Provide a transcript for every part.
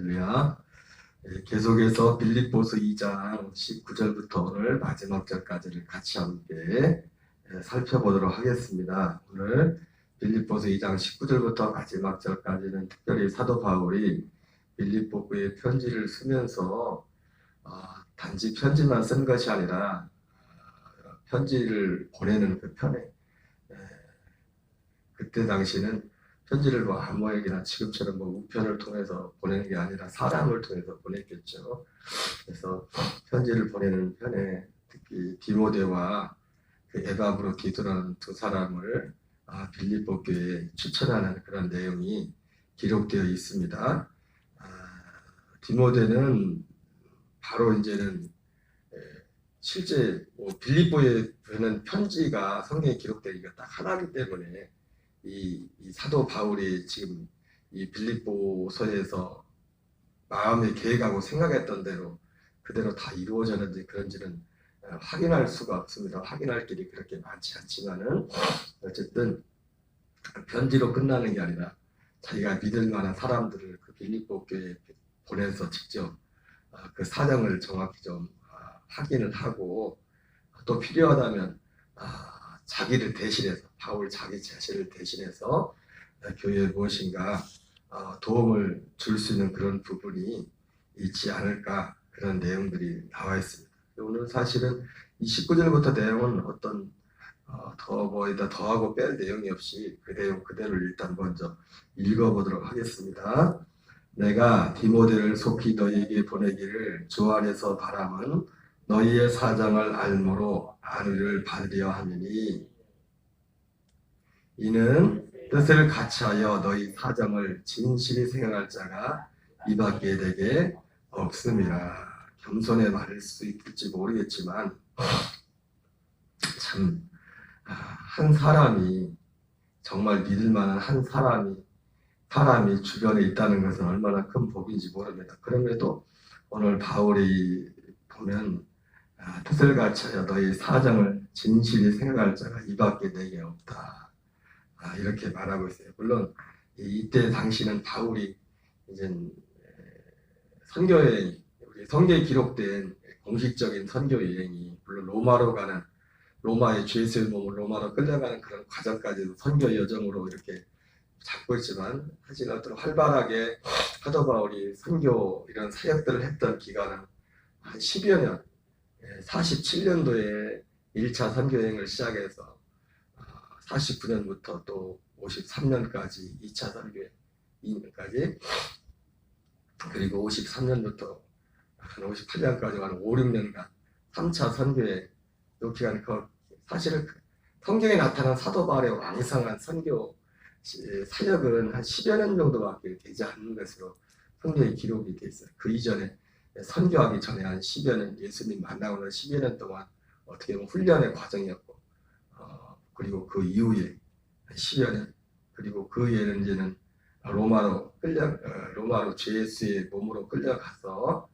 할렐루야. 계속해서 빌립보서 2장 19절부터 오늘 마지막 절까지를 같이 함께 살펴보도록 하겠습니다. 오늘 빌립보서 2장 19절부터 마지막 절까지는 특별히 사도 바울이 빌립보에 편지를 쓰면서 단지 편지만 쓴 것이 아니라 편지를 보내는 그 편에 그때 당시는 편지를 뭐 아무에게나 지금처럼 뭐 우편을 통해서 보내는 게 아니라 사람을 통해서 보냈겠죠. 그래서 편지를 보내는 편에 특히 디모데와 그 에바브로디도라는 두 사람을 빌립보 교회에 추천하는 그런 내용이 기록되어 있습니다. 디모데는 바로 이제는 실제 빌립보에는 편지가 성경에 기록되기가 딱 하나이기 때문에 이 사도 바울이 지금 이 빌립보서에서 마음에 계획하고 생각했던 대로 그대로 다 이루어졌는지 그런지는 확인할 수가 없습니다. 확인할 길이 그렇게 많지 않지만은 어쨌든 편지로 끝나는 게 아니라 자기가 믿을 만한 사람들을 그 빌립보 교회에 보내서 직접 그 사정을 정확히 좀 확인을 하고 또 필요하다면 자기를 대신해서 바울 자기 자신을 대신해서 교회에 무엇인가 도움을 줄 수 있는 그런 부분이 있지 않을까 그런 내용들이 나와 있습니다. 오늘 사실은 이 19절부터 내용은 어떤 뭐에다 더하고 뺄 내용이 없이 그 내용 그대로 일단 먼저 읽어보도록 하겠습니다. 내가 디모데를 속히 너희에게 보내기를 주 안에서 바람은 너희의 사정을 알므로 안위를 받으려 함이니 이는 뜻을 같이하여 너희 사정을 진실히 생각할 자가 이밖에 내게 없음이라. 겸손의 말일 수 있을지 모르겠지만 참 한 사람이 정말 믿을 만한 한 사람이 주변에 있다는 것은 얼마나 큰 복인지 모릅니다. 그럼에도 오늘 바울이 보면 뜻을 같이하여 너희 사정을 진실히 생각할 자가 이밖에 내게 없다. 이렇게 말하고 있어요. 물론 이때 당시는 바울이 이제 선교여행, 우리 성경에 기록된 공식적인 선교 여행이 물론 로마로 가는 로마의 죄수의 몸을 로마로 끌려가는 그런 과정까지도 선교 여정으로 이렇게 잡고 있지만 사실 어떤 활발하게 사도 바울이 선교 이런 사역들을 했던 기간은 한 10여 년, 47년도에 1차 선교 여행을 시작해서 49년부터 또 53년까지 2차 선교여행까지 그리고 53년부터 한 58년까지 한 5, 6년간 3차 선교여행 이 기간 사실은 성경에 나타난 사도 바울의 왕성한 선교 사역은 한 10여 년 정도밖에 되지 않는 것으로 성경에 기록이 되어 있어요. 그 이전에 선교하기 전에 한 10여 년 예수님 만나고는 10여 년 동안 어떻게 보면 훈련의 과정이었고 그리고 그 이후에 10여 년 그리고 그 이후에는 이제는 로마로 죄수의 몸으로 끌려가서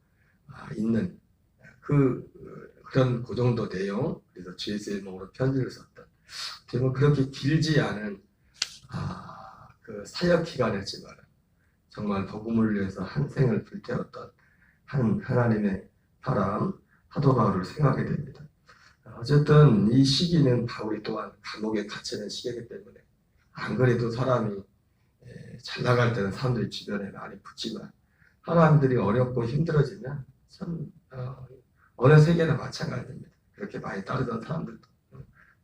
있는 그런 그 정도 내용 그래서 죄수의 몸으로 편지를 썼던 되면 그렇게 길지 않은 그 사역 기간이었지만 정말 복음을 위해서 한 생을 불태웠던 한 하나님의 사람 사도 바울을 생각하게 됩니다. 어쨌든 이 시기는 바울이 또한 감옥에 갇히는 시기이기 때문에 안 그래도 사람이 잘 나갈 때는 사람들이 주변에 많이 붙지만 사람들이 어렵고 힘들어지면 참 어느 세계나 마찬가지입니다. 그렇게 많이 따르던 사람들도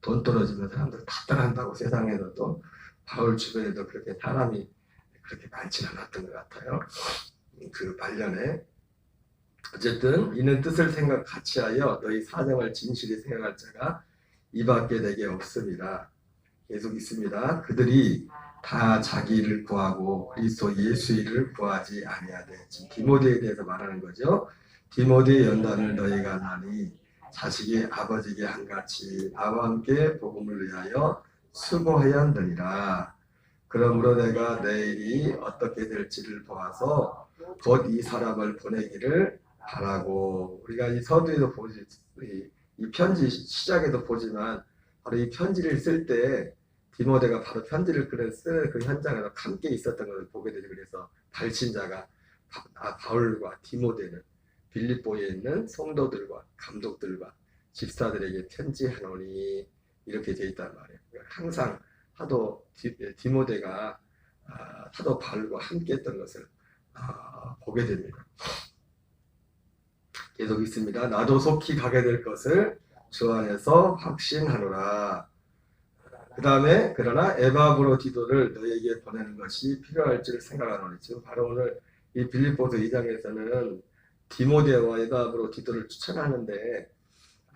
돈 떨어지면 사람들 다 따라한다고 세상에서도 바울 주변에도 그렇게 사람이 그렇게 많지는 않았던 것 같아요. 그 말년에 어쨌든 이는 뜻을 같이하여 너희 사정을 진실히 생각할 자가 이밖에 내게 없음이라. 계속 있습니다. 그들이 다 자기를 구하고 그리스도 예수의 일을 구하지 아니하되 지금 디모데에 대해서 말하는 거죠. 디모데의 연단을 너희가 나니 자식이 아버지에게 한같이 나와 함께 복음을 위하여 수고하였느니라. 그러므로 내가 내일이 어떻게 될지를 보아서 곧 이 사람을 보내기를 바라고. 우리가 이 서두에도 보지 이 편지 시작에도 보지만 바로 이 편지를 쓸 때 디모데가 바로 편지를 쓰는 그 현장에서 함께 있었던 것을 보게 되죠. 그래서 발신자가 바울과 디모데는 빌립보에 있는 성도들과 감독들과 집사들에게 편지하노니 이렇게 돼 있단 말이에요. 항상 사도 디모데가 사도 바울과 함께 했던 것을 보게 됩니다. 계속 있습니다. 나도 속히 가게 될 것을 주 안에서 확신하노라. 그 다음에 그러나 에바브로디도를 너에게 보내는 것이 필요할 줄 생각하노니. 지금 바로 오늘 이 빌립보서 2장에서는 디모데와 에바브로디도를 추천하는데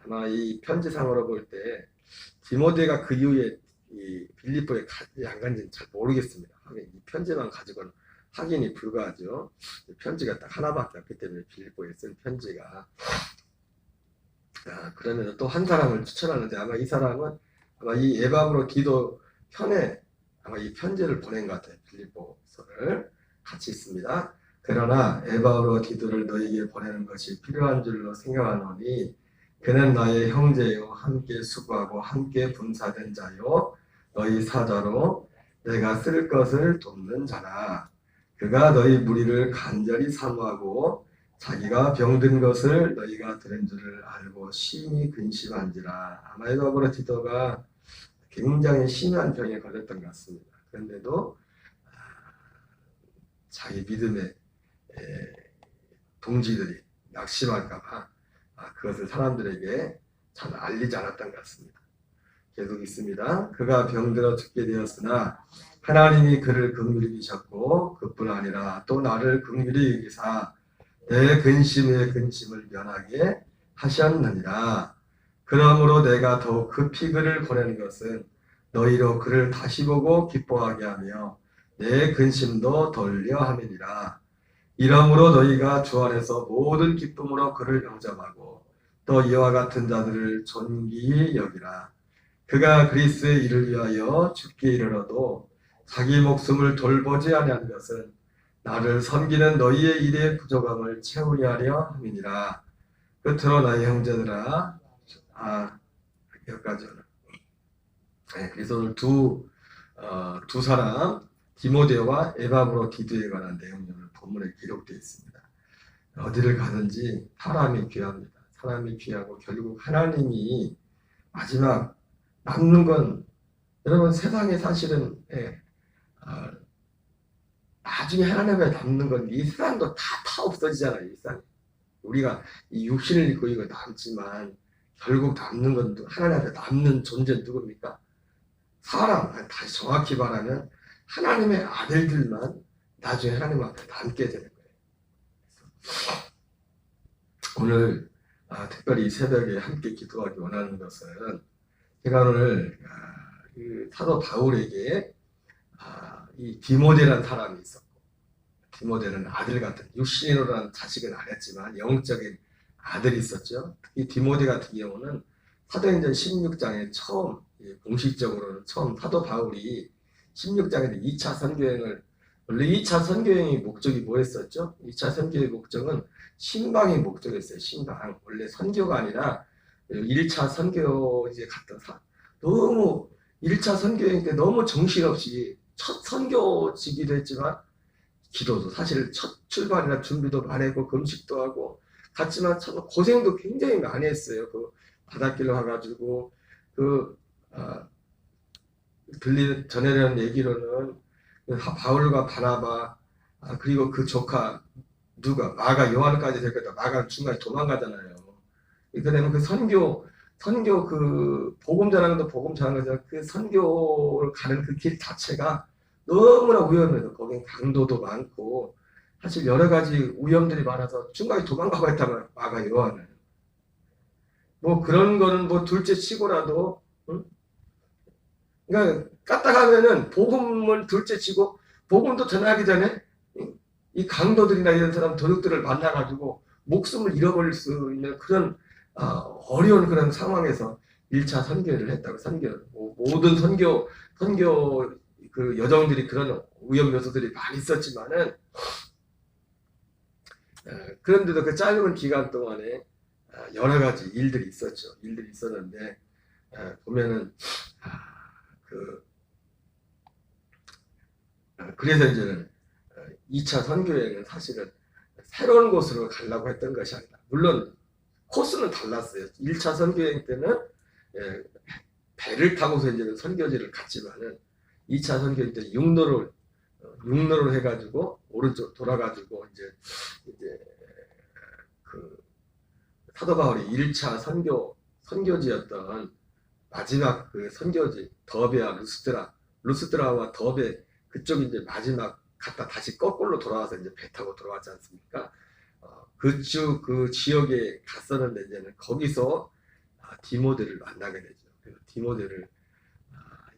아마 이 편지상으로 볼 때 디모데가 그 이후에 이 빌립보에 안 간지는 잘 모르겠습니다. 이 편지만 가지고는 확인이 불가하죠. 편지가 딱 하나밖에 없기 때문에 빌립보에 쓴 편지가. 그러면 또 한 사람을 추천하는데 아마 이 사람은 아마 이 에바브로디도 편에 아마 이 편지를 보낸 것 같아요. 빌립보서를 같이 있습니다. 그러나 에바브로디도를 너에게 보내는 것이 필요한 줄로 생각하노니 그는 나의 형제요 함께 수고하고 함께 분사된 자요 너희 사자로 내가 쓸 것을 돕는 자라. 그가 너희 무리를 간절히 사모하고 자기가 병든 것을 너희가 들은 줄을 알고 심히 근심한지라. 아마 에바브로디도가 굉장히 심한 병에 걸렸던 것 같습니다. 그런데도 자기 믿음의 동지들이 낙심할까봐 그것을 사람들에게 잘 알리지 않았던 것 같습니다. 계속 있습니다. 그가 병들어 죽게 되었으나 하나님이 그를 긍휼히 여기셨고 그뿐 아니라 또 나를 긍휼히 여기사 내 근심의 근심을 면하게 하셨느니라. 그러므로 내가 더욱 급히 그를 보내는 것은 너희로 그를 다시 보고 기뻐하게 하며 내 근심도 덜려 함이니라. 이러므로 너희가 주 안에서 모든 기쁨으로 그를 영접하고 또 이와 같은 자들을 존귀히 여기라. 그가 그리스도의 일을 위하여 죽게 이르러도 자기 목숨을 돌보지 아니한 것은 나를 섬기는 너희의 일의 부족함을 채우려 하려 함이니라. 끝으로 나의 형제들아, 여기까지. 그래서 오늘 두 사람 디모데와 에바브로디도에 관한 내용이 오늘 본문에 기록되어 있습니다. 어디를 가든지 사람이 귀합니다. 사람이 귀하고 결국 하나님이 마지막 남는 건 여러분 세상에 사실은 나중에 하나님 앞에 남는 건 이 세상도 다 없어지잖아요. 이 세상. 우리가 이 육신을 입고 이거 남지만 결국 남는 건 하나님 앞에 남는 존재는 누굽니까? 사람, 다시 정확히 말하면 하나님의 아들들만 나중에 하나님 앞에 남게 되는 거예요. 오늘 특별히 이 새벽에 함께 기도하기 원하는 것은 제가 오늘 사도 바울에게 이 디모데라는 사람이 있었고 디모데는 아들 같은 육신으로는 자식은 안 했지만 영적인 아들이 있었죠. 특히 디모데 같은 경우는 사도행전 16장에 처음 공식적으로는 처음 사도 바울이 16장에 2차 선교행을 원래 2차 선교행의 목적이 뭐였었죠? 2차 선교의 목적은 신방의 목적이었어요. 신방. 원래 선교가 아니라 1차 선교 이제 갔던 너무 1차 선교행 때 너무 정신없이 첫 선교지기도 했지만 기도도 사실 첫 출발이나 준비도 많이 했고 금식도 하고 갔지만 참 고생도 굉장히 많이 했어요. 그 바닷길로 가가지고 전해내는 얘기로는 바울과 바나바 그리고 그 조카 누가 마가 요한까지 될 거다. 마가 중간에 도망가잖아요. 그러면 그 선교 그 복음 전하는 것도 복음 전하는 거잖아요. 그 선교를 가는 그 길 자체가 너무나 위험해요. 거긴 강도도 많고 사실 여러 가지 위험들이 많아서 중간에 도망가고 했다면 마가 요한은 뭐 그런 거는 뭐 둘째 치고라도 그러니까 까딱하면은 복음을 둘째 치고 복음도 전하기 전에 이 강도들이나 이런 사람 도둑들을 만나가지고 목숨을 잃어버릴 수 있는 그런 어려운 그런 상황에서 1차 선교를 했다고. 모든 선교 그 여정들이 그런 위험 요소들이 많이 있었지만은 그런데도 그 짧은 기간 동안에 여러 가지 일들이 있었죠. 일들이 있었는데 보면은 그래서 이제는 2차 선교여행은 사실은 새로운 곳으로 가려고 했던 것이 아니라, 물론 코스는 달랐어요. 1차 선교여행 때는 배를 타고서 이제 선교지를 갔지만은 2차 선교여행 때 육로를 해가지고 오른쪽 돌아가지고 이제 그 사도 바울이 1차 선교지였던 마지막 그 선교지 더베와 루스드라와 더베 그쪽 이제 마지막 갔다 다시 거꾸로 돌아와서 이제 배 타고 돌아왔지 않습니까? 그쪽 그 지역에 갔었는데 이제는 거기서 디모데를 만나게 되죠. 그래서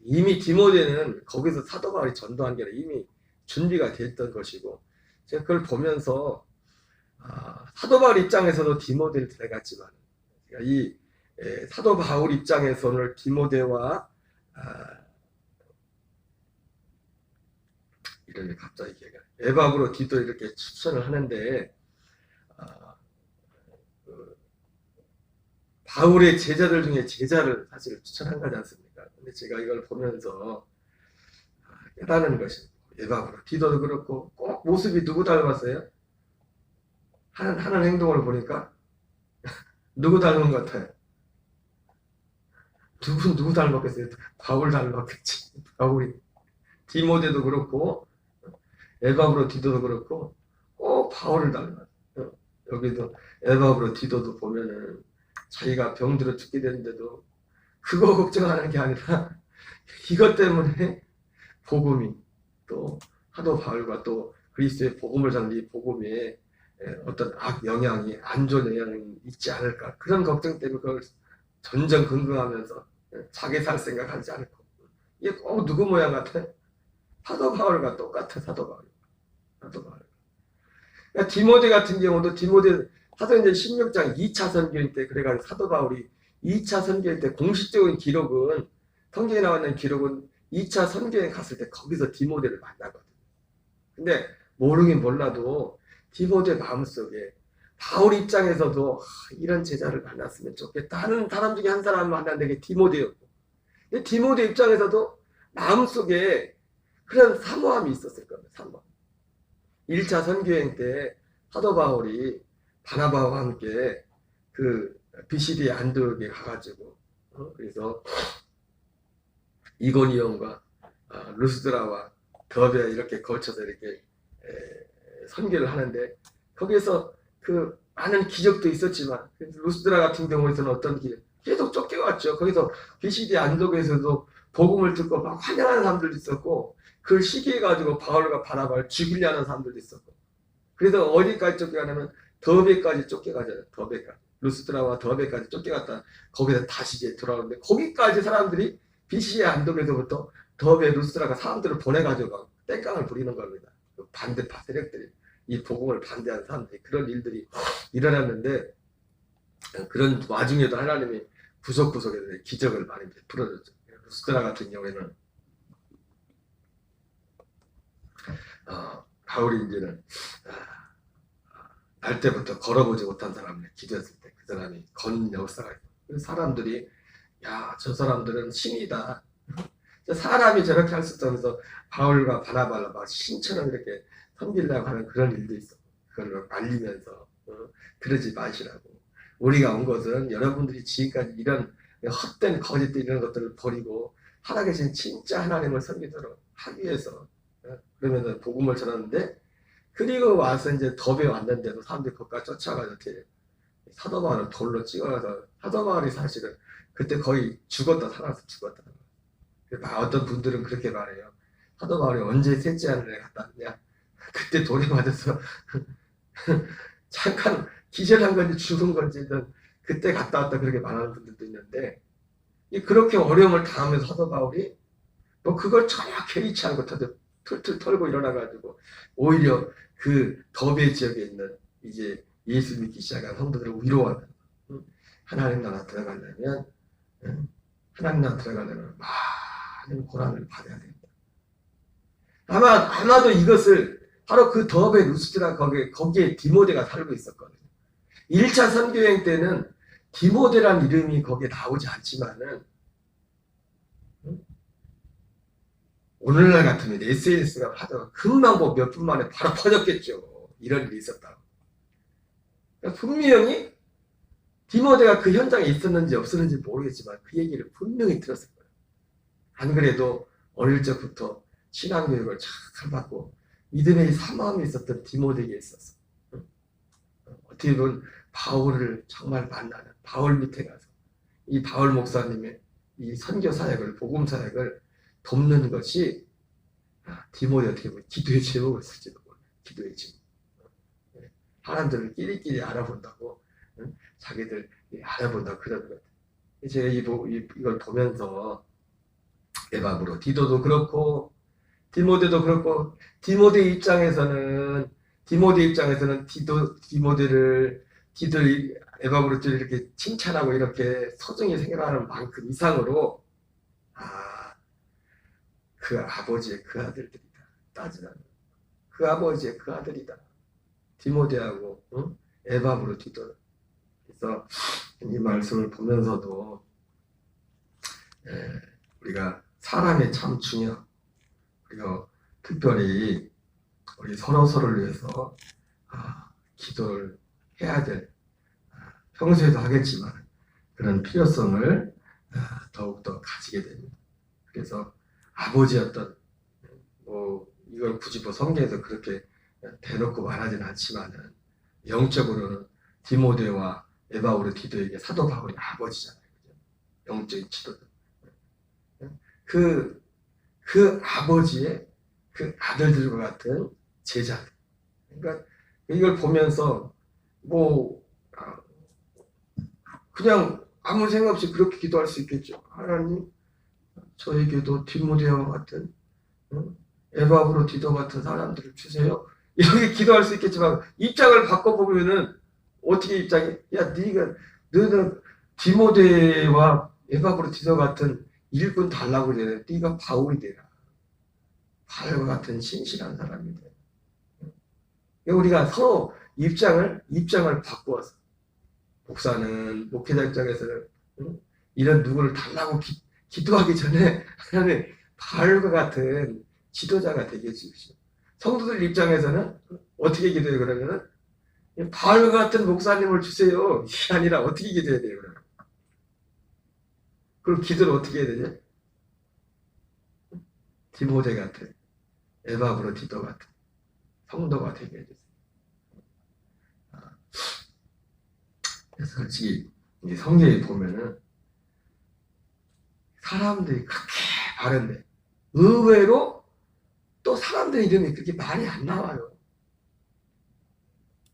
이미 디모데는 거기서 사도 바울이 전도한 게 아니라 이미 준비가 됐던 것이고, 제가 그걸 보면서 사도 바울 입장에서도 디모데를 데려갔지만 이 사도 바울 입장에서는 디모데와 이름이 갑자기 기억이 안 나요. 에바브로 디도 이렇게 추천을 하는데 바울의 제자들 중에 제자를 사실 추천한 거지 않습니까? 근데 제가 이걸 보면서 깨달은 것이 에바브로 디도도 그렇고 꼭 모습이 누구 닮았어요? 하는 행동을 보니까 누구 닮은 것 같아요? 누구 닮았겠어요? 바울 닮았겠지. 바울이 디모데도 그렇고 에바브로 디도도 그렇고 꼭 바울을 닮았어요. 여기도 에바브로 디도도 보면은 자기가 병들어 죽게 되는데도 그거 걱정하는 게 아니라 이것 때문에 복음이 또 사도 바울과 또 그리스도의 복음을 전하는 이 복음에 어떤 악 영향이 안 좋은 영향이 있지 않을까, 그런 걱정 때문에 그걸 전전긍긍하면서 자기 살 생각하지 않고, 이게 꼭 누구 모양 같아? 사도 바울과 똑같아. 사도 바울. 그러니까 디모데 같은 경우도 사도행전 16장 2차 선교일 때 그래가지고 사도 바울이 2차 선교일 때 공식적인 기록은, 성경에 나와 있는 기록은 2차 선교에 갔을 때 거기서 디모데를 만나거든. 근데 모르긴 몰라도 디모데 마음속에 바울 입장에서도 이런 제자를 만났으면 좋겠다 하는 사람 중에 한 사람을 만났는데 그게 디모데였고, 근데 디모데 입장에서도 마음속에 그런 사모함이 있었을 겁니다. 사모함. 1차 선교여행 때 사도 바울이 바나바와 함께 그 비시디 안디옥에 가가지고 그래서 이고니온과 루스드라와 더베 이렇게 걸쳐서 이렇게 선교를 하는데, 거기에서 그 많은 기적도 있었지만 루스드라 같은 경우에서는 어떤 계속 쫓겨왔죠. 거기서 비시디 안디옥에서도 복음을 듣고 막 환영하는 사람들도 있었고, 그걸 시기해 가지고 바울과 바나바를 죽이려는 사람들도 있었고, 그래서 어디까지 쫓겨가냐면 더베까지 쫓겨가잖아요. 더베까지, 루스드라와 더베까지 쫓겨갔다 거기서 다시 이제 돌아오는데, 거기까지 사람들이 비시디 안디옥에서부터 더베 루스드라가 사람들을 보내가지고 땡깡을 부리는 겁니다. 반대파 세력들이, 이 복음을 반대하는 사람들이, 그런 일들이 일어났는데, 그런 와중에도 하나님이 구석구석에서 기적을 많이 베풀어줬죠. 루스드라 같은 경우에는 바울이 이제는 날 때부터 걸어보지 못한 사람을 기도했을 때 그 사람이 건 역사가 있어요. 사람들이 저 사람들은 신이다. 사람이 저렇게 할 수 있다면서 바울과 바나바를 막 신처럼 이렇게 섬기려고 하는 그런 일도 있어. 그걸 알리면서 그러지 마시라고. 우리가 온 것은 여러분들이 지금까지 이런 헛된 거짓들 이런 것들을 버리고 살아계신 진짜 하나님을 섬기도록 하기 위해서, 그러면서 복음을 전하는데, 그리고 와서 이제 더베 왔는데도 사람들이 거기까지 쫓아가서 사도 바울을 돌로 찍어서, 사도 바울이 사실은 그때 거의 살아서 죽었다. 어떤 분들은 그렇게 말해요. 사도 바울이 언제 셋째 하늘에 갔다 왔냐? 그때 돌에 맞아서 잠깐 기절한 건지 죽은 건지 그때 갔다 왔다 그렇게 말하는 분들도 있는데, 그렇게 어려움을 당하면서 사도 바울이 뭐 그걸 전혀 개의치 않고 툴툴 털고 일어나가지고 오히려 그 더베 지역에 있는 이제 예수 믿기 시작한 성도들을 위로하는, 하나님 나라 들어가려면 많은 고난을 받아야 됩니다. 아마도 이것을 바로 그 더베 루스드라 거기에 디모데가 살고 있었거든요. 1차 선교여행 때는 디모데란 이름이 거기에 나오지 않지만은, 오늘날 같으면 SNS가 하다가 금방 몇 분 만에 바로 퍼졌겠죠. 이런 일이 있었다고. 그러니까 분명히 디모데가 그 현장에 있었는지 없었는지 모르겠지만 그 얘기를 분명히 들었을 거예요. 안 그래도 어릴 적부터 신앙교육을 잘 받고 믿음의 사마음이 있었던 디모데에게 있었어. 어떻게 보면 바울을 정말 만나는, 바울 밑에 가서 이 바울 목사님의 이 선교 사역을, 복음 사역을 돕는 것이 디모데 어떻게 보면 기도의 제목이었을지도 몰라요. 기도의 제목. 사람들을 끼리끼리 알아본다고, 자기들 알아본다고 그러는 것 같아요. 제가 이걸 보면서 에바브로 디도도 그렇고 디모데도 그렇고, 디모데 입장에서는 디모데를 에바브로를 이렇게 칭찬하고 이렇게 소중히 생각하는 만큼 이상으로 그 아버지의 그 아들들이다. 따지라면 그 아버지의 그 아들이다. 디모데하고 에바브로 디도. 그래서 이 말씀을 보면서도 우리가 사람이 참 중요하고, 그리고 특별히 우리 서로를 위해서 기도를 해야 될, 평소에도 하겠지만 그런 필요성을 더욱더 가지게 됩니다. 그래서 아버지였던, 이걸 굳이 성경에서 그렇게 대놓고 말하지는 않지만은 영적으로는 디모데와 에바브로 디도에게 사도 바울이 아버지잖아요. 영적인 지도자. 그 아버지의 그 아들들과 같은 제자들. 그러니까 이걸 보면서 그냥 아무 생각 없이 그렇게 기도할 수 있겠죠. 하나님, 저에게도 디모데와 같은, 에바브로 디도 같은 사람들을 주세요. 이렇게 기도할 수 있겠지만 입장을 바꿔보면은 어떻게 입장이? 야, 너는 디모데와 에바브로 디도 같은 일꾼 달라고 그래. 네가 바울이 되라. 바울과 같은 신실한 사람이 돼. 우리가 서로 입장을 바꾸어서, 목사는 목회자 입장에서는 이런 누구를 달라고 기도하기 전에 하나님 바울과 같은 지도자가 되게 해주시오. 성도들 입장에서는 어떻게 기도해요? 그러면은 바울과 같은 목사님을 주세요. 이게 아니라 어떻게 기도해야 돼요? 그러면 그럼 기도를 어떻게 해야 되죠? 디모데 같은, 에바브로 디도 같은 성도가 되게 해주세요. 그래서 솔직히 이 성경에 보면은 사람들이 그렇게 바른데 의외로 또 사람들 이름이 그렇게 많이 안 나와요.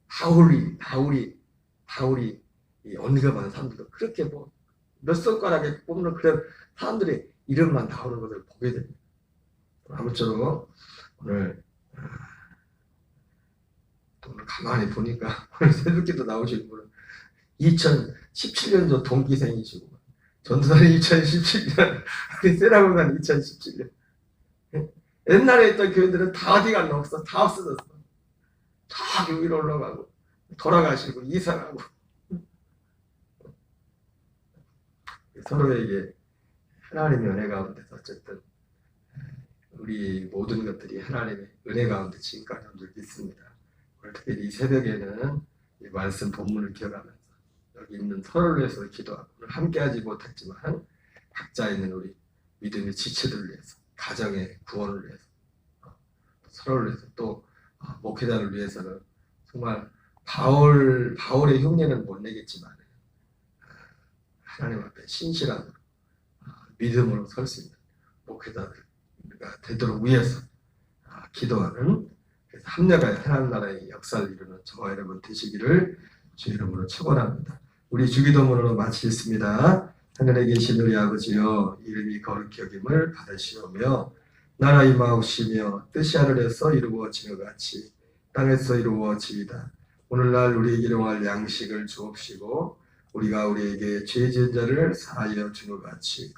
바울이 이 언급하는 사람들도 그렇게 몇 손가락에 뽑는 그런 사람들의 이름만 나오는 것을 보게 됩니다. 아무쪼록 오늘 가만히 보니까 오늘 새벽기도 나오신 분은 2017년도 동기생이시고, 전도사는 2017년, 세라고는 2017년. 옛날에 있던 교인들은 다 어디 갔나 없어. 다 없어졌어. 다 교회로 올라가고 돌아가시고 이사가고. 서로에게 하나님의 은혜 가운데서 어쨌든 우리 모든 것들이 하나님의 은혜 가운데 지금까지 늘 있습니다. 특별히 이 새벽에는 이 말씀 본문을 기억하면서 여기 있는 서로를 위해서 기도하고, 함께하지 못했지만 각자 있는 우리 믿음의 지체들을 위해서, 가정의 구원을 위해서, 서로를 위해서, 또 목회자를 위해서는 정말 바울의 흉내는 못 내겠지만 하나님 앞에 신실한 믿음으로 설 수 있는 목회자들가 되도록 위해서 기도하는, 그래서 합력하여 하나님 나라의 역사를 이루는 저와 여러분 되시기를 주 이름으로 축원합니다. 우리 주기도문으로 마치겠습니다. 하늘에 계신 우리 아버지여, 이름이 거룩히 여김을 받으시오며 나라 임하옵시며 뜻이 하늘에서 이루어지는 것 같이 땅에서 이루어지이다. 오늘날 우리에게 일용할 양식을 주옵시고 우리가 우리에게 죄 지은 자를 사하여 주는 것 같이